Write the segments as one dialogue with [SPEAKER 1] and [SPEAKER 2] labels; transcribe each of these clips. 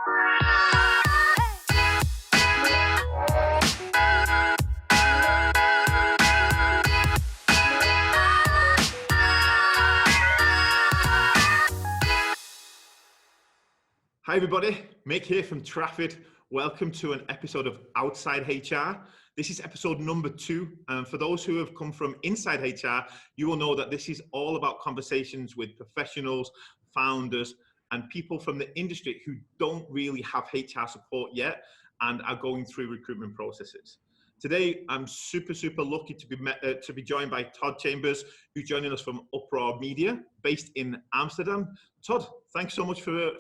[SPEAKER 1] Hi everybody, Mick here from TRAFFIT. Welcome to an episode of Outside HR. This is episode number 2. And for those who have come from inside HR, you will know that this is all about conversations with professionals, founders, and people from the industry who don't really have HR support yet and are going through recruitment processes. Today, I'm super lucky to be joined by Todd Chambers, who's joining us from UpRaw Media, based in Amsterdam. Todd, thanks so much for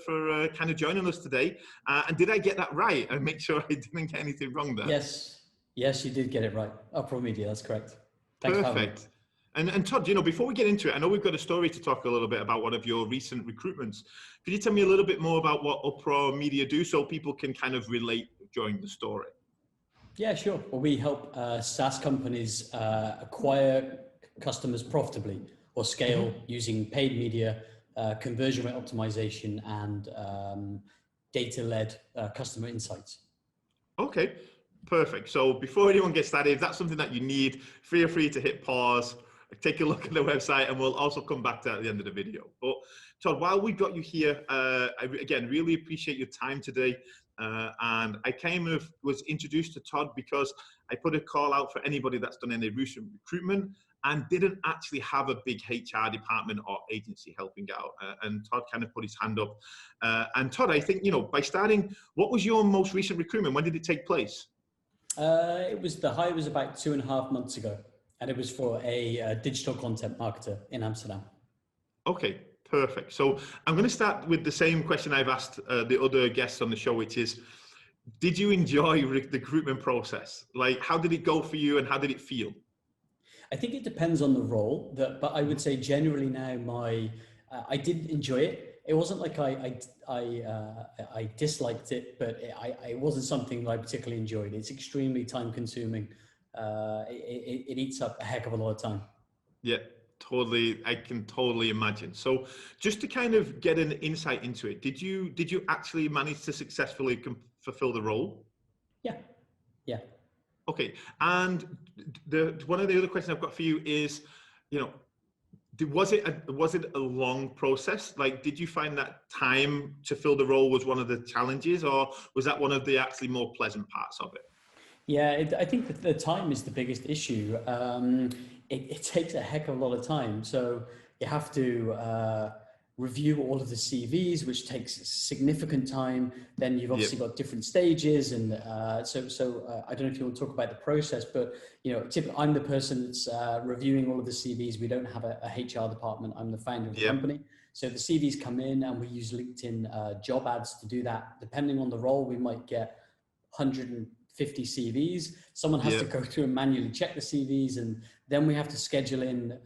[SPEAKER 1] kind of joining us today. And did I get that right? And make sure I didn't get anything wrong there.
[SPEAKER 2] Yes, you did get it right. UpRaw Media, that's correct. Thanks.
[SPEAKER 1] Perfect. And Todd, before we get into it, I know we've got a story to talk a little bit about one of your recent recruitments. Could you tell me a little bit more about what UpRaw Media do so people can kind of relate during the story?
[SPEAKER 2] Yeah, sure. Well, we help SaaS companies acquire customers profitably or scale using paid media, conversion rate optimization, and data-led customer insights. Okay,
[SPEAKER 1] perfect. So before anyone gets started, if that's something that you need, feel free to hit pause, take a look at the website, and we'll also come back to that at the end of the video. But Todd, while we've got you here, I again really appreciate your time today. And I kind of was introduced to Todd because I put a call out for anybody that's done any recent recruitment and didn't actually have a big HR department or agency helping out. And Todd kind of put his hand up. And Todd, I think, by starting, what was your most recent recruitment? When did it take place?
[SPEAKER 2] The hire was about 2.5 months ago, and it was for a digital content marketer in Amsterdam.
[SPEAKER 1] Okay. Perfect. So I'm going to start with the same question I've asked the other guests on the show, which is, did you enjoy the recruitment process? Like, how did it go for you and how did it feel?
[SPEAKER 2] I think it depends on the role, but I would say generally now I did enjoy it. It wasn't like I disliked it, but it wasn't something that I particularly enjoyed. It's extremely time consuming. It eats up a heck of a lot of time.
[SPEAKER 1] Yeah. Totally, I can totally imagine. So just to kind of get an insight into it, did you actually manage to successfully fulfill the role?
[SPEAKER 2] Yeah.
[SPEAKER 1] Okay. And one of the other questions I've got for you is, was it a long process? Like, did you find that time to fill the role was one of the challenges, or was that one of the actually more pleasant parts of it?
[SPEAKER 2] Yeah, I think that the time is the biggest issue. It takes a heck of a lot of time. So you have to review all of the CVs, which takes significant time. Then you've obviously got different stages. And so I don't know if you want to talk about the process, but typically I'm the person that's reviewing all of the CVs. We don't have a HR department. I'm the founder of the company. So the CVs come in and we use LinkedIn job ads to do that. Depending on the role, we might get 150 CVs. Someone has to go through and manually check the CVs, and then we have to schedule in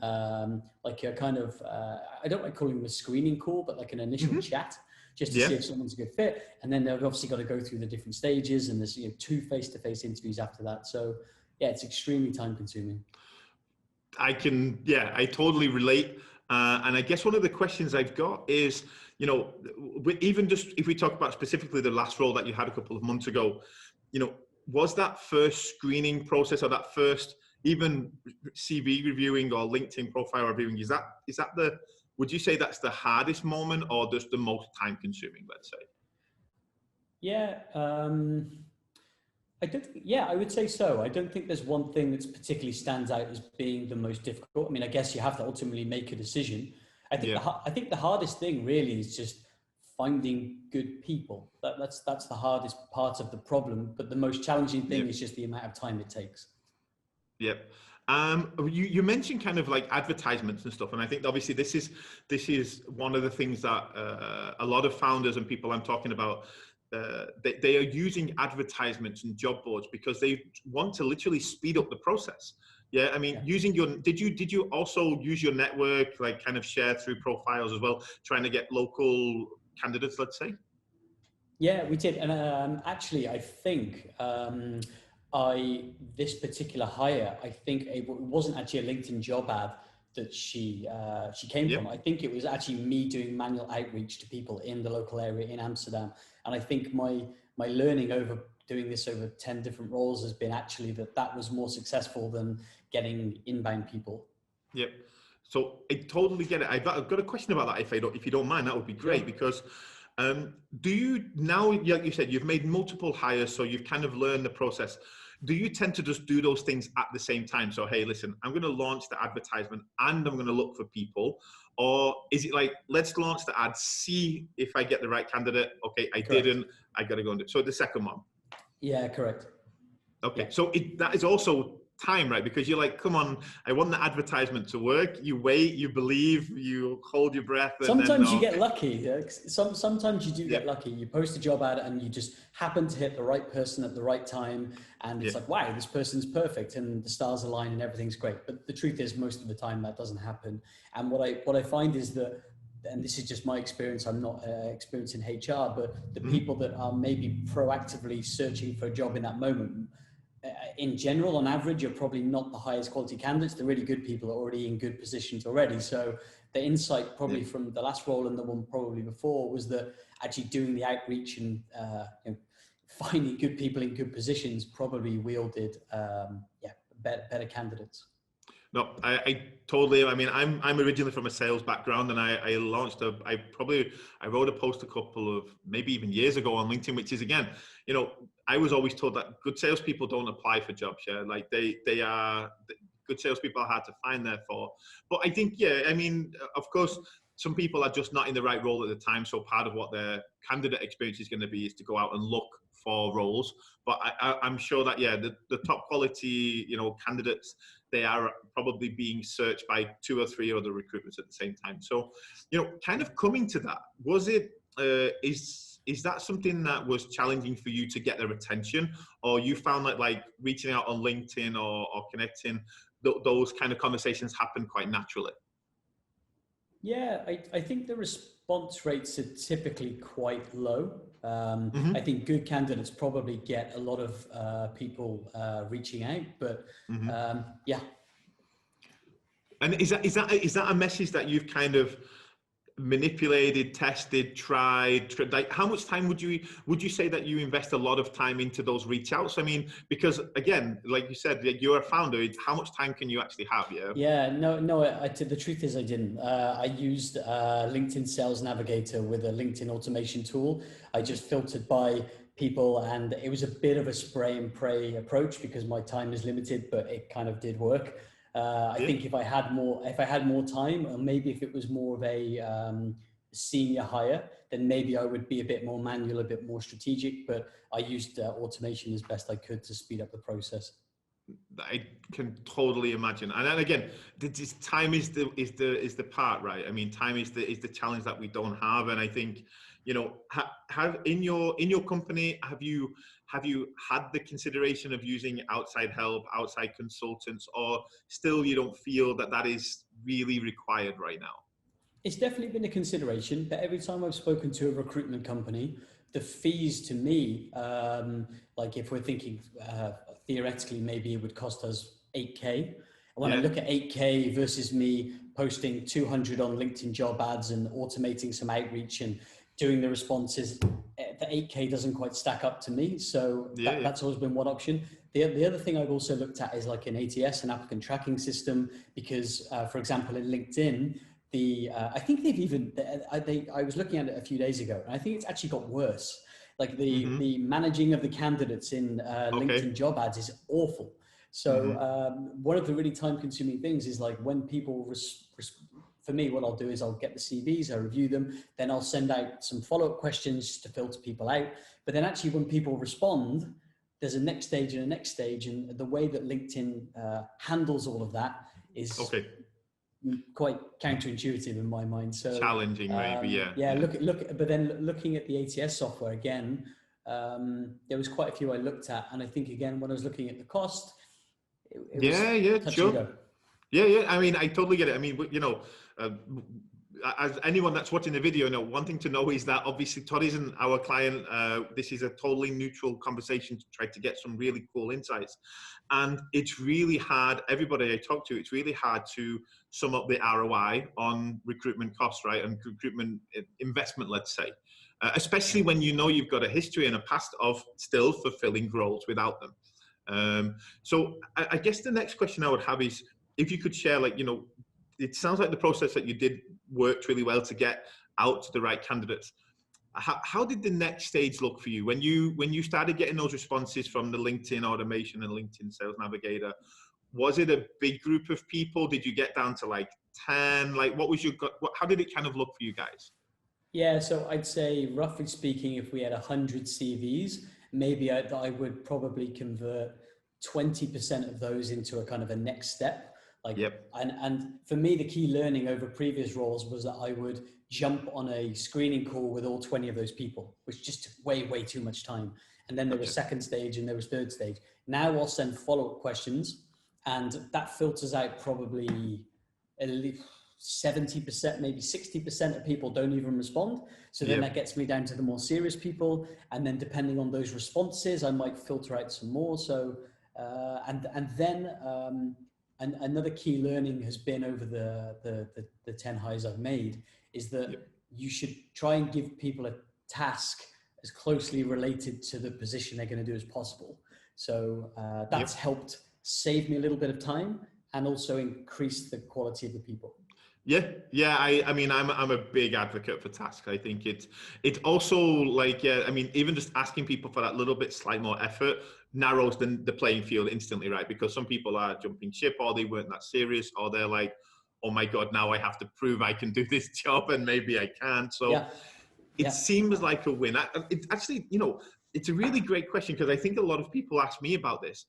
[SPEAKER 2] like a kind of, I don't like calling them a screening call, but like an initial chat, just to see if someone's a good fit. And then they've obviously got to go through the different stages, and there's 2 face-to-face interviews after that. So yeah, it's extremely time consuming.
[SPEAKER 1] I totally relate. And I guess one of the questions I've got is, even just if we talk about specifically the last role that you had a couple of months ago, was that first screening process or that first even CV reviewing or LinkedIn profile reviewing, would you say that's the hardest moment or just the most time consuming, let's say?
[SPEAKER 2] Yeah, I would say so. I don't think there's one thing that's particularly stands out as being the most difficult. I mean, I guess you have to ultimately make a decision. I think the hardest thing really is just finding good people. That's the hardest part of the problem, but the most challenging thing is just the amount of time it takes. Yep.
[SPEAKER 1] You mentioned kind of like advertisements and stuff, and I think obviously this is one of the things that a lot of founders and people I'm talking about, they are using advertisements and job boards because they want to literally speed up the process. Yeah, I mean, using did you also use your network, like kind of share through profiles as well, trying to get local candidates, let's say?
[SPEAKER 2] Yeah, we did. And actually, I think this particular hire, I think it wasn't actually a LinkedIn job ad. that she came from. I think it was actually me doing manual outreach to people in the local area in Amsterdam. And I think my learning over doing this over 10 different roles has been actually that was more successful than getting inbound people.
[SPEAKER 1] Yep. So I totally get it. I've got a question about that. If you don't mind, that would be great. Sure. Because do you now, like you said, you've made multiple hires, so you've kind of learned the process. Do you tend to just do those things at the same time? So, hey, listen, I'm going to launch the advertisement and I'm going to look for people. Or is it like, let's launch the ad, see if I get the right candidate. Okay, I
[SPEAKER 2] Correct.
[SPEAKER 1] didn't, I got to go and do it. So the second one.
[SPEAKER 2] Yeah, correct.
[SPEAKER 1] Okay,
[SPEAKER 2] yeah.
[SPEAKER 1] So that is also time, right? Because you're like, come on, I want the advertisement to work. You wait, you believe, you hold your breath. And
[SPEAKER 2] sometimes you get lucky. Sometimes you do get lucky. You post a job ad and you just happen to hit the right person at the right time. And it's like, wow, this person's perfect. And the stars align and everything's great. But the truth is most of the time that doesn't happen. And what I find is that, and this is just my experience, I'm not experienced in HR, but the people that are maybe proactively searching for a job in that moment, in general, on average, you're probably not the highest quality candidates. The really good people are already in good positions already. So the insight probably from the last role and the one probably before was that actually doing the outreach and finding good people in good positions probably wielded better candidates.
[SPEAKER 1] No, I totally. I mean, I'm originally from a sales background, and I wrote a post a couple of maybe even years ago on LinkedIn, which is again, I was always told that good salespeople don't apply for jobs. Yeah, like they are good salespeople are hard to find. Therefore, but I think I mean, of course, some people are just not in the right role at the time. So part of what their candidate experience is going to be is to go out and look for roles. But I'm sure that the top quality candidates, they are probably being searched by 2 or 3 other recruiters at the same time. So, kind of coming to that, was it, is that something that was challenging for you to get their attention, or you found that like reaching out on LinkedIn or connecting, those kind of conversations happen quite naturally?
[SPEAKER 2] Yeah, I think the response rates are typically quite low. I think good candidates probably get a lot of people reaching out, but yeah.
[SPEAKER 1] And is that a message that you've kind of manipulated, tested, tried? Like, how much time would you say that you invest a lot of time into those reach outs? I mean, because again, like you said, you're a founder. How much time can you actually have?
[SPEAKER 2] The truth is I didn't. I used LinkedIn Sales Navigator with a LinkedIn automation tool. I just filtered by people, and it was a bit of a spray and pray approach because my time is limited, but it kind of did work. I think if I had more time, or maybe if it was more of a senior hire, then maybe I would be a bit more manual, a bit more strategic. But I used automation as best I could to speed up the process.
[SPEAKER 1] I can totally imagine, and then again, time is the part, right? I mean, time is the challenge that we don't have, and I think have in your company, have you had the consideration of using outside help, outside consultants, or still you don't feel that is really required right now?
[SPEAKER 2] It's definitely been a consideration, but every time I've spoken to a recruitment company, the fees to me, like if we're thinking theoretically, maybe it would cost us 8K. When I look at 8K versus me posting 200 on LinkedIn job ads and automating some outreach and doing the responses, the 8K doesn't quite stack up to me. So that's always been one option. The other thing I've also looked at is like an ATS, an applicant tracking system, because for example, in LinkedIn, I think they've even, I was looking at it a few days ago, and I think it's actually got worse. Like the managing of the candidates in LinkedIn job ads is awful. So one of the really time-consuming things is like when people, for me, what I'll do is I'll get the CVs, I review them, then I'll send out some follow-up questions to filter people out. But then actually when people respond, there's a next stage and a next stage, and the way that LinkedIn handles all of that is quite counterintuitive in my mind. So
[SPEAKER 1] challenging, maybe.
[SPEAKER 2] But then looking at the ATS software again, there was quite a few I looked at, and I think again when I was looking at the cost, it was touch and go.
[SPEAKER 1] Yeah. I mean, I totally get it. I mean, as anyone that's watching the video, one thing to know is that obviously Todd isn't our client. This is a totally neutral conversation to try to get some really cool insights. And it's really hard, everybody I talk to, it's really hard to sum up the ROI on recruitment costs, right? And recruitment investment, let's say. Especially when you've got a history and a past of still fulfilling roles without them. So I guess the next question I would have is, if you could share, it sounds like the process that you did worked really well to get out to the right candidates. How did the next stage look for you when you started getting those responses from the LinkedIn automation and LinkedIn Sales Navigator? Was it a big group of people? Did you get down to like 10? How did it kind of look for you guys?
[SPEAKER 2] Yeah, so I'd say roughly speaking, if we had 100 CVs, maybe I would probably convert 20% of those into a kind of a next step.
[SPEAKER 1] Yep.
[SPEAKER 2] And for me, the key learning over previous roles was that I would jump on a screening call with all 20 of those people, which just took way too much time. And then there was second stage and there was third stage. Now I'll send follow-up questions, and that filters out probably at least 70%, maybe 60% of people don't even respond. So then that gets me down to the more serious people. And then depending on those responses, I might filter out some more. So, and another key learning has been over the 10 hires I've made is that you should try and give people a task as closely related to the position they're going to do as possible. So that's helped save me a little bit of time and also increase the quality of the people.
[SPEAKER 1] Yeah. I mean, I'm a big advocate for tasks. I think it's also even just asking people for that little bit slight more effort narrows the playing field instantly, right? Because some people are jumping ship, or they weren't that serious, or they're like, oh my God, now I have to prove I can do this job, and maybe I can't. So it seems like a win. It's actually, it's a really great question, because I think a lot of people ask me about this.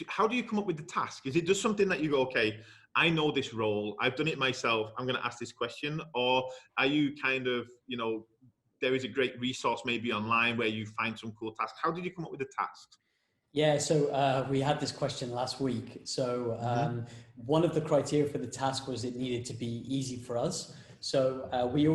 [SPEAKER 1] How do you come up with the task? Is it just something that you go, okay, I know this role, I've done it myself, I'm going to ask this question? Or are you kind of, there is a great resource maybe online where you find some cool tasks? How did you come up with the tasks?
[SPEAKER 2] Yeah, so we had this question last week. So one of the criteria for the task was it needed to be easy for us. So we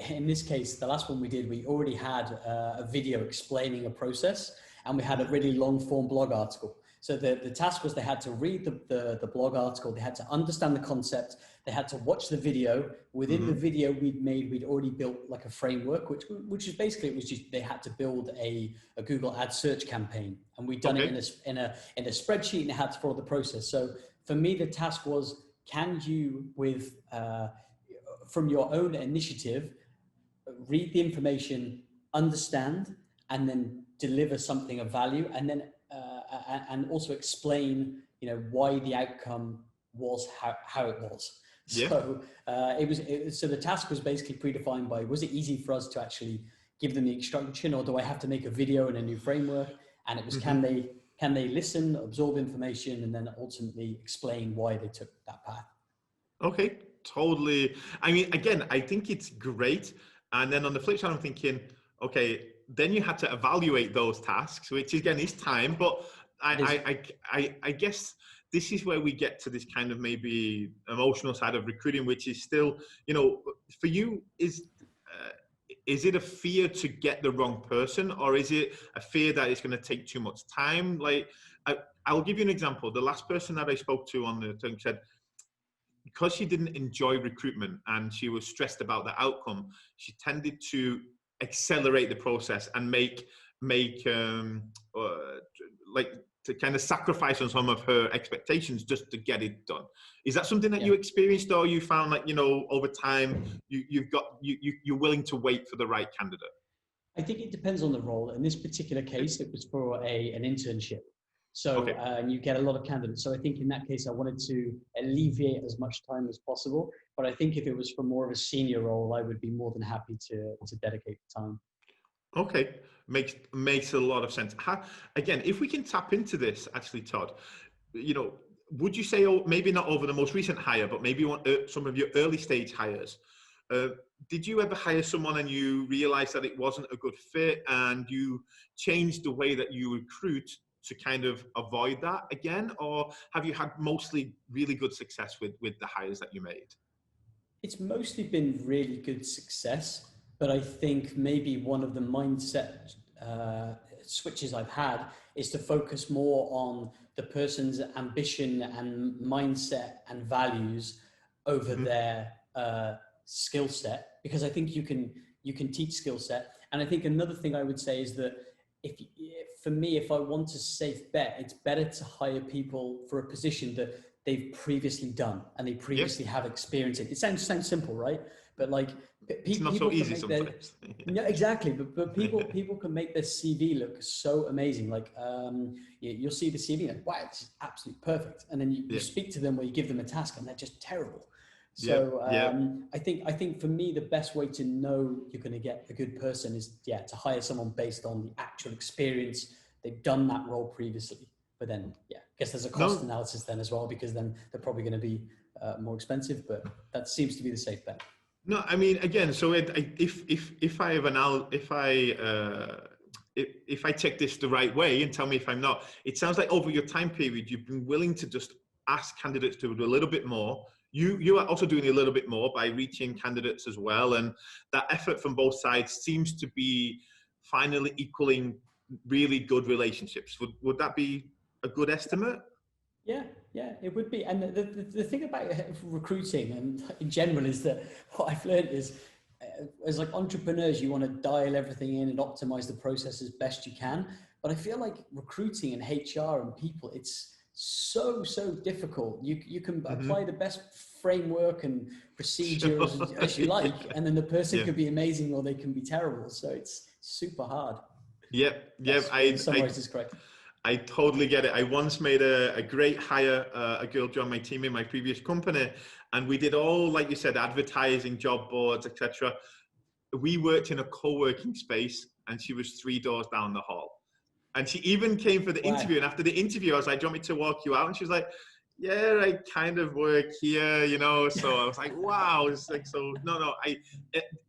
[SPEAKER 2] in this case, the last one we did, we already had a video explaining a process, and we had a really long form blog article. So the task was they had to read the blog article, they had to understand the concept, they had to watch the video. Within the video we'd already built like a framework, which is basically, it was just, they had to build a Google ad search campaign, and we'd done it in a spreadsheet, and they had to follow the process. So for me, the task was, can you, from your own initiative, read the information, understand, and then deliver something of value, and then and also explain, why the outcome was how it was. So so the task was basically predefined by, was it easy for us to actually give them the instruction, or do I have to make a video and a new framework? And it was, can they listen, absorb information, and then ultimately explain why they took that path?
[SPEAKER 1] Okay, totally. I mean, again, I think it's great. And then on the flip side, I'm thinking, okay, then you had to evaluate those tasks, which again is time. But I guess this is where we get to this kind of maybe emotional side of recruiting, which is still, for you, is it a fear to get the wrong person, or is it a fear that it's going to take too much time? Like, I'll give you an example. The last person that I spoke to on the thing said, because she didn't enjoy recruitment and she was stressed about the outcome, she tended to accelerate the process and make to kind of sacrifice on some of her expectations just to get it done. Is that something that you experienced, or you found that, over time you're willing to wait for the right candidate?
[SPEAKER 2] I think it depends on the role. In this particular case, it was for an internship. So and you get a lot of candidates. So I think in that case, I wanted to alleviate as much time as possible. But I think if it was for more of a senior role, I would be more than happy to dedicate the time.
[SPEAKER 1] Okay, makes a lot of sense. Again, if we can tap into this, actually, Todd, would you say, maybe not over the most recent hire, but maybe some of your early stage hires, did you ever hire someone and you realized that it wasn't a good fit, and you changed the way that you recruit to kind of avoid that again? Or have you had mostly really good success with the hires that you made?
[SPEAKER 2] It's mostly been really good success, but I think maybe one of the mindset switches I've had is to focus more on the person's ambition and mindset and values over their skill set, because I think you can teach skill set. And I think another thing I would say is that for me, if I want a safe bet, it's better to hire people for a position that they've previously done and they previously have experience in. It sounds simple, right? But like
[SPEAKER 1] it's not so easy sometimes.
[SPEAKER 2] No, exactly. But people can make their CV look so amazing. Like you'll see the CV and wow, it's absolutely perfect. And then you speak to them or you give them a task and they're just terrible. So I think for me, the best way to know you're going to get a good person is to hire someone based on the actual experience. They've done that role previously. But then, I guess there's a cost analysis then as well, because then they're probably going to be more expensive. But that seems to be the safe bet.
[SPEAKER 1] No, I mean, again, so if I check this the right way, and tell me if I'm not, it sounds like over your time period, you've been willing to just ask candidates to do a little bit more. You are also doing a little bit more by reaching candidates as well. And that effort from both sides seems to be finally equaling really good relationships. Would that be a good estimate?
[SPEAKER 2] Yeah, it would be. And the thing about recruiting and in general is that what I've learned is, as like entrepreneurs, you want to dial everything in and optimize the process as best you can. But I feel like recruiting and HR and people, it's so difficult. You can apply the best framework and procedures as you like, and then the person could be amazing or they can be terrible. So it's super hard.
[SPEAKER 1] I
[SPEAKER 2] summarize this correct.
[SPEAKER 1] I totally get it. I once made a great hire, a girl joined my team in my previous company, and we did all, like you said, advertising, job boards, etc. We worked in a co-working space, and she was 3 doors down the hall. And she even came for the interview. And after the interview, I was like, do you want me to walk you out? And she was like, yeah, I kind of work here, So I was like, wow. It's like, so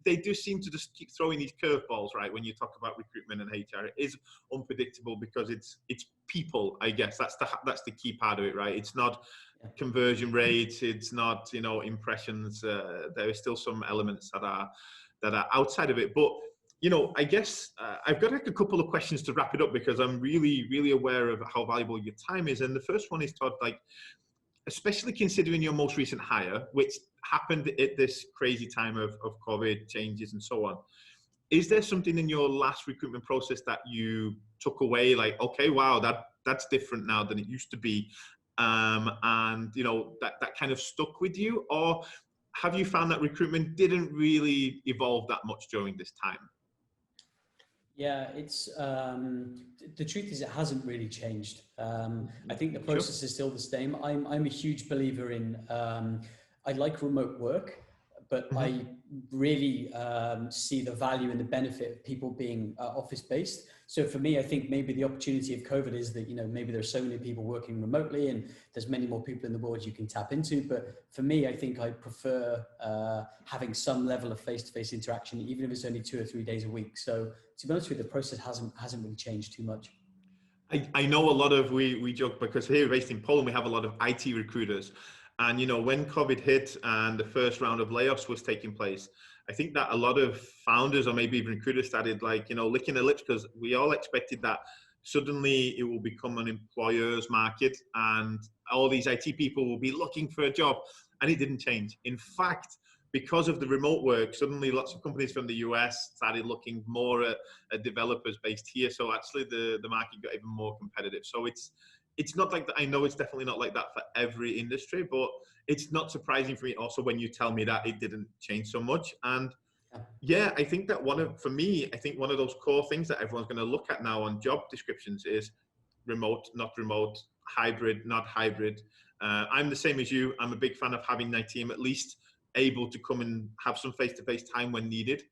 [SPEAKER 1] they do seem to just keep throwing these curveballs, right? When you talk about recruitment and HR, it is unpredictable because it's people, I guess. That's the key part of it, right? It's not conversion rates. It's not, impressions. There are still some elements that are outside of it. But I guess I've got like a couple of questions to wrap it up, because I'm really, really aware of how valuable your time is. And the first one is, Todd, like, especially considering your most recent hire, which happened at this crazy time of COVID changes and so on, is there something in your last recruitment process that you took away, like, okay, wow, that's different now than it used to be, and that kind of stuck with you? Or have you found that recruitment didn't really evolve that much during this time?
[SPEAKER 2] Yeah, it's the truth is it hasn't really changed. I think the process is still the same. I'm a huge believer in I like remote work, but I really see the value and the benefit of people being office based. So for me, I think maybe the opportunity of COVID is that, maybe there's so many people working remotely and there's many more people in the world you can tap into. But for me, I think I prefer having some level of face-to-face interaction, even if it's only 2 or 3 days a week. So to be honest with you, the process hasn't really changed too much.
[SPEAKER 1] I know a lot of, we joke because here based in Poland, we have a lot of IT recruiters. And, when COVID hit and the first round of layoffs was taking place, I think that a lot of founders or maybe even recruiters started licking their lips, because we all expected that suddenly it will become an employer's market and all these IT people will be looking for a job. And it didn't change. In fact, because of the remote work, suddenly lots of companies from the US started looking more at developers based here. So actually the market got even more competitive. So it's not like that. I know it's definitely not like that for every industry, but it's not surprising for me also when you tell me that it didn't change so much. And I think that one of those core things that everyone's going to look at now on job descriptions is remote, not remote, hybrid, not hybrid. I'm the same as you. I'm a big fan of having my team at least able to come and have some face-to-face time when needed.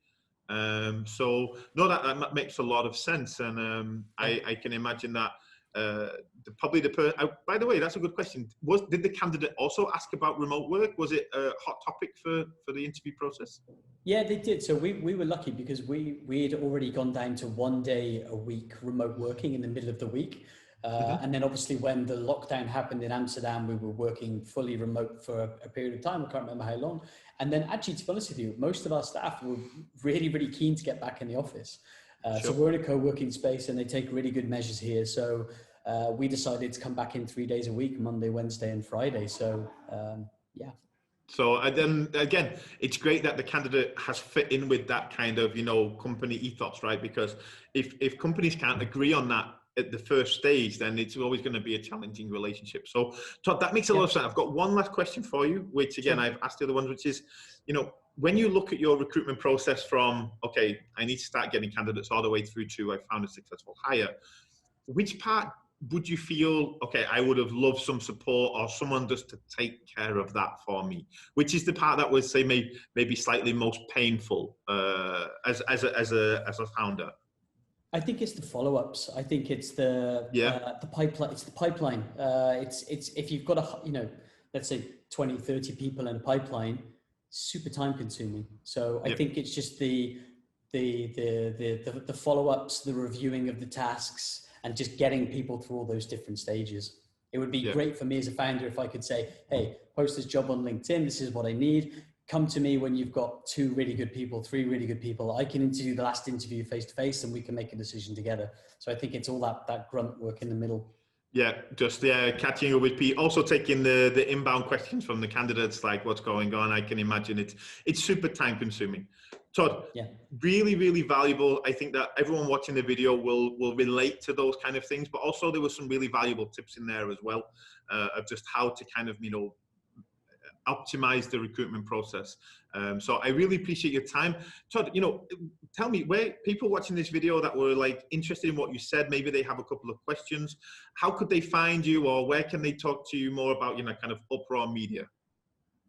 [SPEAKER 1] That makes a lot of sense. And I can imagine that by the way, that's a good question. Did the candidate also ask about remote work? Was it a hot topic for the interview process?
[SPEAKER 2] Yeah, they did. So we were lucky because we had already gone down to 1 day a week remote working in the middle of the week. And then obviously when the lockdown happened in Amsterdam, we were working fully remote for a period of time. I can't remember how long. And then actually, to be honest with you, most of our staff were really, really keen to get back in the office. So we're in a co-working space and they take really good measures here. So we decided to come back in 3 days a week, Monday, Wednesday and Friday. So yeah.
[SPEAKER 1] So then again, it's great that the candidate has fit in with that kind of, company ethos, right? Because if companies can't agree on that at the first stage, then it's always going to be a challenging relationship. So Todd, that makes a lot of sense. I've got one last question for you, which again, I've asked the other ones, which is, when you look at your recruitment process from, okay, I need to start getting candidates all the way through to I found a successful hire, which part would you feel, okay, I would have loved some support or someone just to take care of that for me? Which is the part that would say maybe slightly most painful as a founder?
[SPEAKER 2] I think it's the follow-ups. I think it's the pipeline. It's the pipeline. It's if you've got let's say 20, 30 people in a pipeline, super time consuming. So I think it's just the follow-ups, the reviewing of the tasks, and just getting people through all those different stages. It would be great for me as a founder if I could say, hey, post this job on LinkedIn. This is what I need. Come to me when you've got 2 really good people, 3 really good people. I can interview the last interview face-to-face and we can make a decision together. So I think it's all that grunt work in the middle. Yeah,
[SPEAKER 1] just catching up with Pete, also taking the inbound questions from the candidates, like what's going on. I can imagine it's super time consuming. Todd, really, really valuable. I think that everyone watching the video will relate to those kind of things, but also there were some really valuable tips in there as well of just how to kind of, optimize the recruitment process. So I really appreciate your time. Todd, tell me, where people watching this video that were interested in what you said, maybe they have a couple of questions, how could they find you, or where can they talk to you more about, kind of UpRaw Media?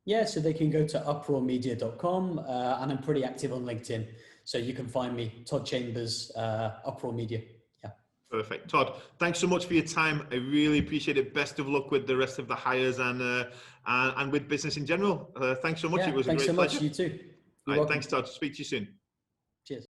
[SPEAKER 2] Yeah, so they can go to uprawmedia.com and I'm pretty active on LinkedIn. So you can find me, Todd Chambers, UpRaw Media. Yeah.
[SPEAKER 1] Perfect. Todd, thanks so much for your time. I really appreciate it. Best of luck with the rest of the hires and with business in general. Thanks so much.
[SPEAKER 2] Yeah,
[SPEAKER 1] it was a great pleasure.
[SPEAKER 2] Thanks so much. You too.
[SPEAKER 1] All right, thanks, Todd. Speak to you soon.
[SPEAKER 2] Cheers.